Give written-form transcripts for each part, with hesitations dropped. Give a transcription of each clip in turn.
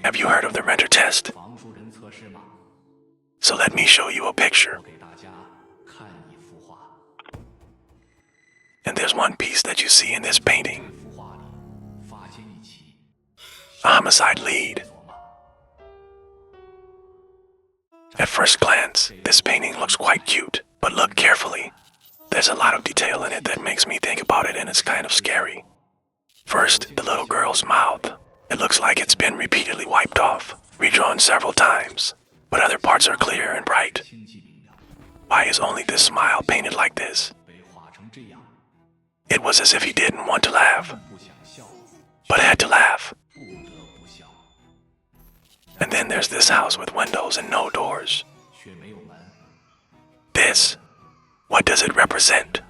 Have you heard of the renter test? So let me show you a picture. And there's one piece that you see in this painting. A homicide lead. At first glance, this painting looks quite cute, but look carefully. There's a lot of detail in it that makes me think about it, and it's kind of scary. First, the little girl's mouth. It looks like it's been repeatedly wiped off, redrawn several times, but other parts are clear and bright. Why is only this smile painted like this? It was as if he didn't want to laugh, but had to laugh. And then there's this house with windows and no doors. This, what does it represent?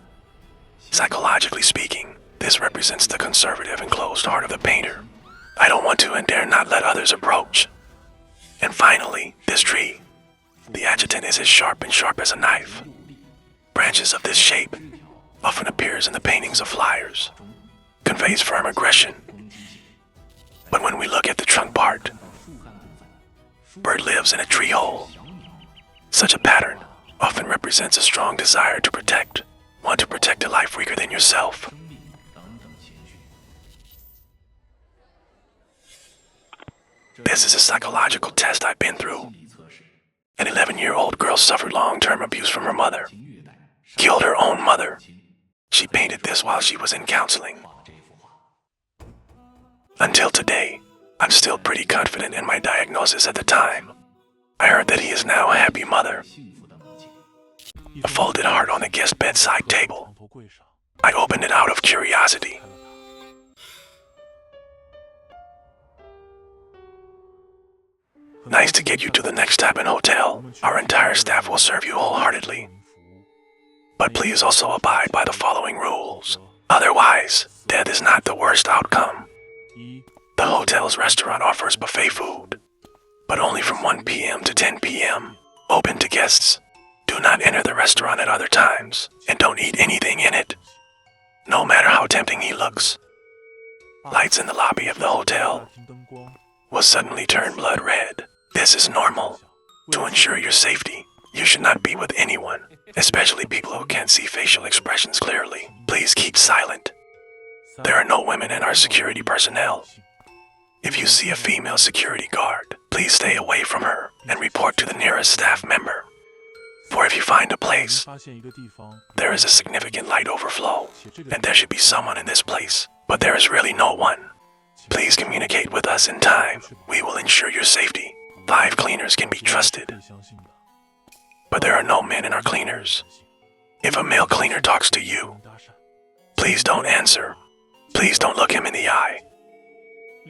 Psychologically speaking, this represents the conservative and closed heart of the painter. I don't want to and dare not let others approach. And finally, this tree. The adjutant is as sharp as a knife. Branches of this shape often appears in the paintings of flyers, conveys firm aggression. But when we look at the trunk part, bird lives in a tree hole. Such a pattern often represents a strong desire to protect, want to protect a life weaker than yourself. This is a psychological test I've been through. An 11-year-old girl suffered long-term abuse from her mother, killed her own mother. She painted this while she was in counseling. Until today, I'm still pretty confident in my diagnosis at the time. I heard that he is now a happy mother. A folded heart on the guest bedside table. I opened it out of curiosity. Nice to get you to the next Douyin hotel. Our entire staff will serve you wholeheartedly. But please also abide by the following rules. Otherwise, death is not the worst outcome. The hotel's restaurant offers buffet food, but only from 1 p.m. to 10 p.m. Open to guests. Do not enter the restaurant at other times, and don't eat anything in it, no matter how tempting he looks. Lights in the lobby of the hotel will suddenly turn blood red. This is normal. To ensure your safety, you should not be with anyone, especially people who can't see facial expressions clearly. Please keep silent. There are no women in our security personnel. If you see a female security guard, please stay away from her and report to the nearest staff member. For if you find a place, there is a significant light overflow, and there should be someone in this place, but there is really no one. Please communicate with us in time. We will ensure your safety. 5 cleaners can be trusted, but there are no men in our cleaners. If a male cleaner talks to you, please don't answer. Please don't look him in the eye.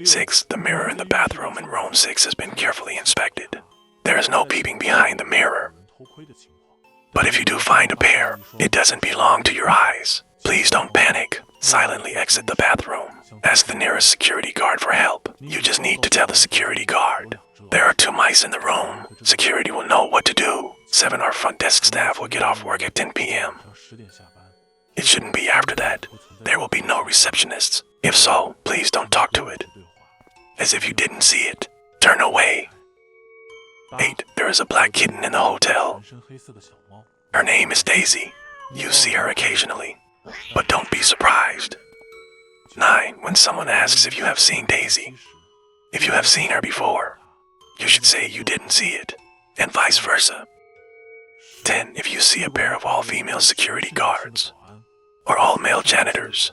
6. The mirror in the bathroom in room 6 has been carefully inspected. There is no peeping behind the mirror. But if you do find a pair, it doesn't belong to your eyes. Please don't panic. Silently exit the bathroom. Ask the nearest security guard for help. You just need to tell the security guard. There are 2 mice in the room. Security will know what to do. 7. Our front desk staff will get off work at 10 p.m. It shouldn't be after that. There will be no receptionists. If so, please don't talk to it. As if you didn't see it. Turn away. 8. There is a black kitten in the hotel. Her name is Daisy. You see her occasionally, but don't be surprised. 9. When someone asks if you have seen Daisy, if you have seen her before, you should say you didn't see it, and vice versa. 10. If you see a pair of all-female security guards, or all-male janitors,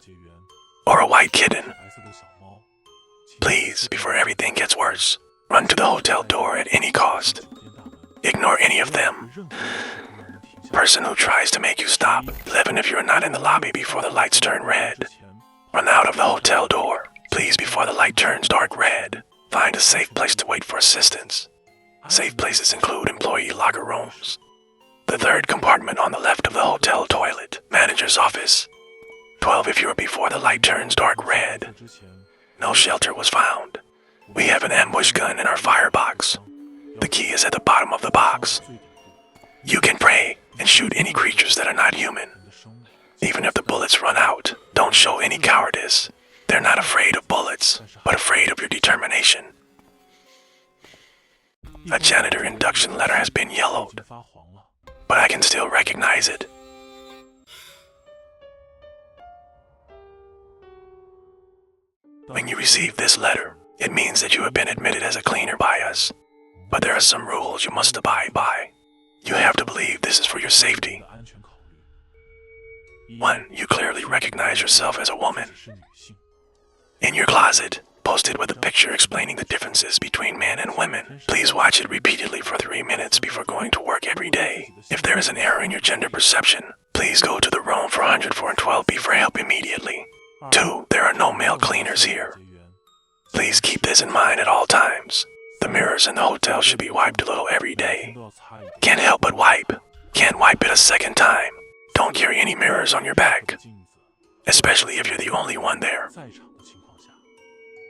or a white kitten, please, before everything gets worse, run to the hotel door at any cost. Ignore any of them. Person who tries to make you stop. 11. If you're not in the lobby before the lights turn red, run out of the hotel door. Please, before the light turns dark red, find a safe place to wait for assistance. Safe places include employee locker rooms, the 3rd compartment on the left of the hotel toilet, manager's office. 12. If you're before the light turns dark red, no shelter was found. We have an ambush gun in our firebox. The key is at the bottom of the box. You can pray and shoot any creatures that are not human. Even if the bullets run out, don't show any cowardice. They're not afraid of bullets, but afraid of your determination. A janitor induction letter has been yellowed, but I can still recognize it. When you receive this letter, it means that you have been admitted as a cleaner by us. But there are some rules you must abide by. You have to believe this is for your safety. 1. You clearly recognize yourself as a woman. In your closet, posted with a picture explaining the differences between men and women. Please watch it repeatedly for 3 minutes before going to work every day. If there is an error in your gender perception, please go to the Roam 412B for help immediately. 2. There are no male cleaners here. Please keep this in mind at all times. The mirrors in the hotel should be wiped a little every day. Can't help but wipe. Can't wipe it a second time. Don't carry any mirrors on your back, especially if you're the only one there.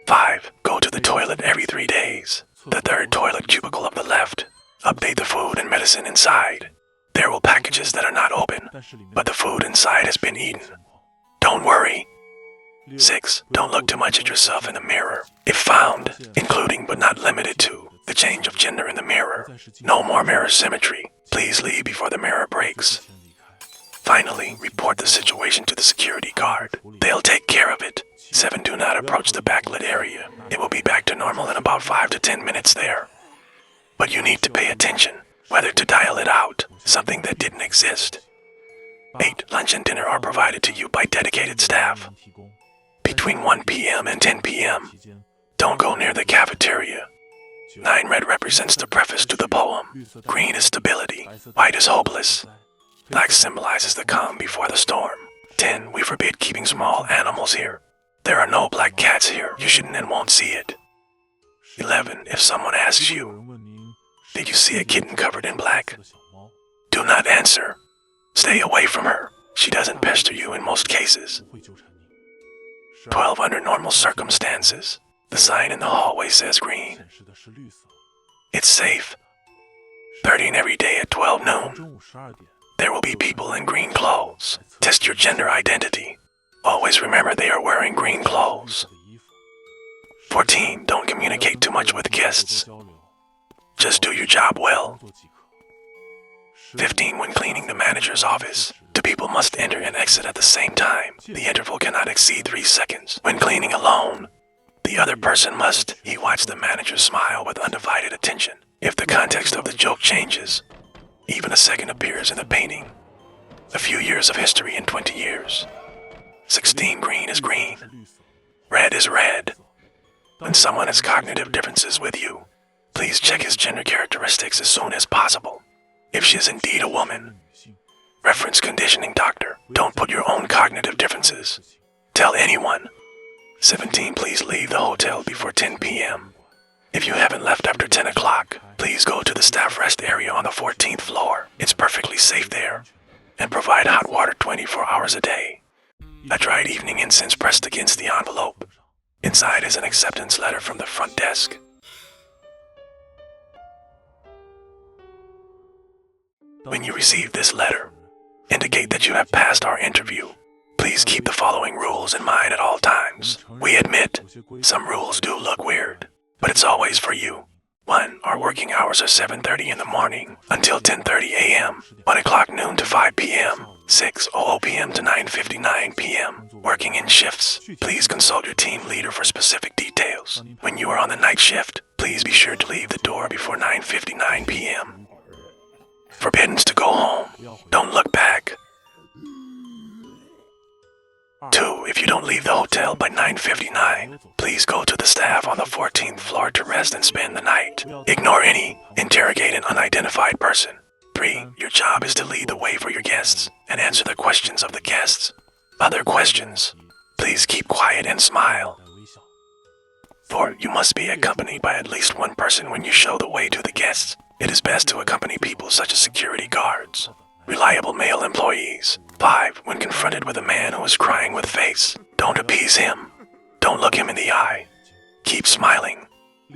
5. Go to the toilet every 3 days. The third toilet cubicle of the left. Update the food and medicine inside. There will packages that are not open, but the food inside has been eaten. Don't worry. 6. Don't look too much at yourself in the mirror. If found, including but not limited to the change of gender in the mirror, no more mirror symmetry. Please leave before the mirror breaks. Finally, report the situation to the security guard. They'll take care of it. 7. Do not approach the backlit area. It will be back to normal in about 5 to 10 minutes there. But you need to pay attention, whether to dial it out, something that didn't exist. 8. Lunch and dinner are provided to you by dedicated staff. Between 1 p.m. and 10 p.m. Don't go near the cafeteria. 9. Red represents the preface to the poem. Green is stability. White is hopeless. Black symbolizes the calm before the storm. 10. We forbid keeping small animals here. There are no black cats here. You shouldn't and won't see it. 11. If someone asks you, did you see a kitten covered in black? Do not answer. Stay away from her. She doesn't pester you in most cases. 12. Under normal circumstances, the sign in the hallway says green. It's safe. 13. Every day at 12 noon. There will be people in green clothes. Test your gender identity. Always remember they are wearing green clothes. 14. Don't communicate too much with guests. Just do your job well. 15. When cleaning the manager's office, two people must enter and exit at the same time. The interval cannot exceed 3 seconds. When cleaning alone, the other person must. He watched the manager smile with undivided attention. If the context of the joke changes, even a second appears in the painting. A few years of history in 20 years. 16. Green is green. Red is red. When someone has cognitive differences with you, please check his gender characteristics as soon as possible. If she is indeed a woman, reference conditioning doctor. Don't put your own cognitive differences. Tell anyone. 17. Please leave the hotel before 10 p.m. If you haven't left after 10 o'clock, please go to the staff rest area on the 14th floor. It's perfectly safe there. And provide hot water 24 hours a day. A dried evening incense pressed against the envelope. Inside is an acceptance letter from the front desk. When you receive this letter, indicate that you have passed our interview. Please keep the following rules in mind at all times. We admit, some rules do look weird, but it's always for you. 1. Our working hours are 7:30 in the morning until 10:30 a.m., 1 o'clock noon to 5 p.m., 6:00 p.m. to 9:59 p.m., working in shifts. Please consult your team leader for specific details. When you are on the night shift, please be sure to leave the door before 9:59 p.m. Forbidden to go home. Don't look back. 2. If you don't leave the hotel by 9:59, please go to the staff on the 14th floor to rest and spend the night. Ignore any. Interrogate an unidentified person. 3. Your job is to lead the way for your guests and answer the questions of the guests. Other questions, please keep quiet and smile. 4. You must be accompanied by at least one person when you show the way to the guests. It is best to accompany people such as security guards, reliable male employees. 5. When confronted with a man who is crying with face, don't appease him. Don't look him in the eye. Keep smiling.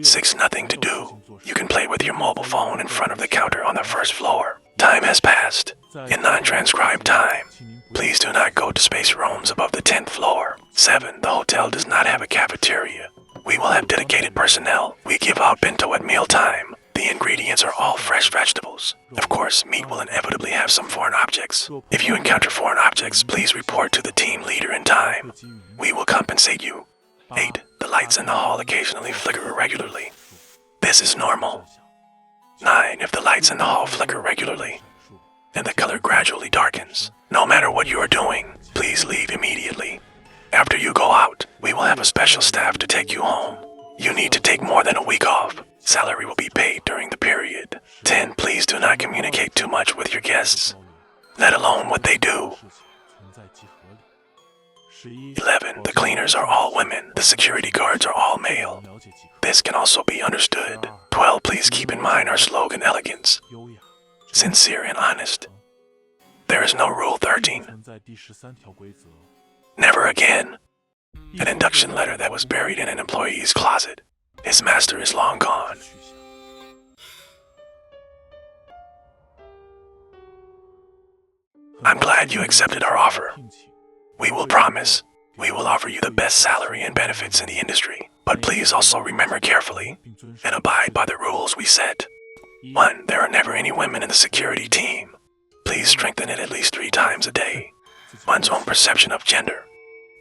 6. Nothing to do. You can play with your mobile phone in front of the counter on the first floor. Time has passed. In non-transcribed time, please do not go to space rooms above the 10th floor. 7. The hotel does not have a cafeteria. We will have dedicated personnel. We give out bento at mealtime. The ingredients are all fresh vegetables. Of course, meat will inevitably have some foreign objects. If you encounter foreign objects, please report to the team leader in time. We will compensate you. 8. The lights in the hall occasionally flicker irregularly. This is normal. 9. If the lights in the hall flicker regularly, and the color gradually darkens, no matter what you are doing, please leave immediately. After you go out, we will have a special staff to take you home. You need to take more than a week off. Salary will be paid during the period. 10. Please do not communicate too much with your guests, let alone what they do. 11. The cleaners are all women. The security guards are all male. This can also be understood. 12. Please keep in mind our slogan elegance, sincere and honest. There is no rule 13. Never again. An induction letter that was buried in an employee's closet. His master is long gone. I'm glad you accepted our offer. We will promise we will offer you the best salary and benefits in the industry. But please also remember carefully and abide by the rules we set. 1. There are never any women in the security team. Please strengthen it at least 3 times a day. One's own perception of gender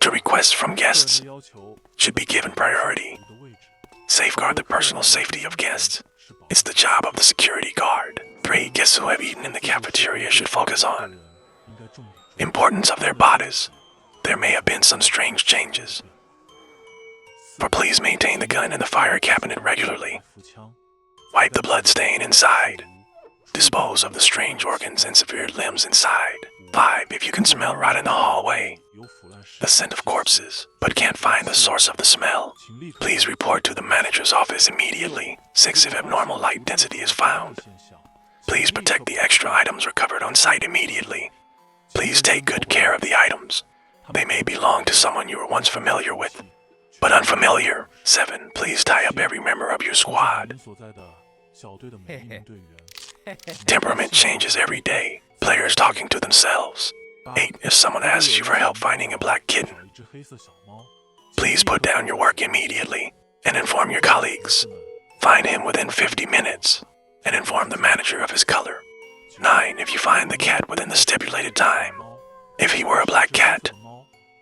to requests from guests should be given priority. Safeguard the personal safety of guests. It's the job of the security guard. 3. Guests who have eaten in the cafeteria should focus on importance of their bodies. There may have been some strange changes. But please maintain the gun in the fire cabinet regularly. Wipe the blood stain inside. Dispose of the strange organs and severed limbs inside. 5. If you can smell rot in the hallway, the scent of corpses, but can't find the source of the smell, please report to the manager's office immediately. 6. If abnormal light density is found, please protect the extra items recovered on site immediately. Please take good care of the items. They may belong to someone you were once familiar with, but unfamiliar. 7. Please tie up every member of your squad. Temperament changes every day. Players talking to themselves. 8. If someone asks you for help finding a black kitten, please put down your work immediately and inform your colleagues. Find him within 50 minutes and inform the manager of his color. 9. If you find the cat within the stipulated time, if he were a black cat,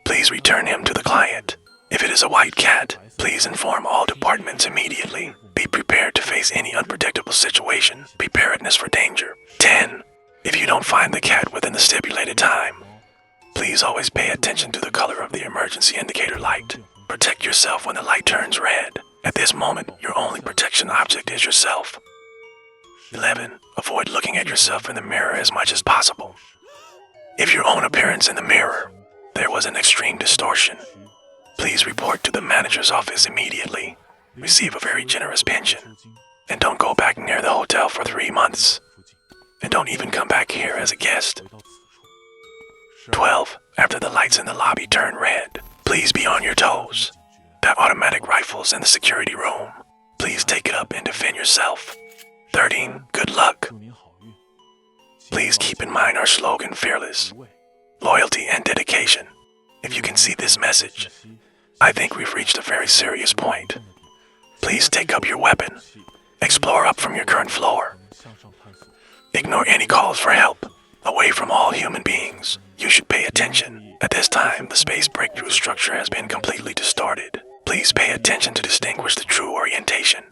please return him to the client. If it is a white cat, please inform all departments immediately. Be prepared to face any unpredictable situation. Preparedness for danger. 10. If you don't find the cat within the stipulated time, please always pay attention to the color of the emergency indicator light. Protect yourself when the light turns red. At this moment, your only protection object is yourself. 11. Avoid looking at yourself in the mirror as much as possible. If your own appearance in the mirror, there was an extreme distortion, please report to the manager's office immediately. Receive a very generous pension. And don't go back near the hotel for 3 months. And don't even come back here as a guest. 12. After the lights in the lobby turn red, please be on your toes. That automatic rifle's in the security room. Please take it up and defend yourself. 13. Good luck. Please keep in mind our slogan, fearless, loyalty, and dedication. If you can see this message, I think we've reached a very serious point. Please take up your weapon. Explore up from your current floor. Ignore any calls for help. Away from all human beings. You should pay attention. At this time, the space breakthrough structure has been completely distorted. Please pay attention to distinguish the true orientation.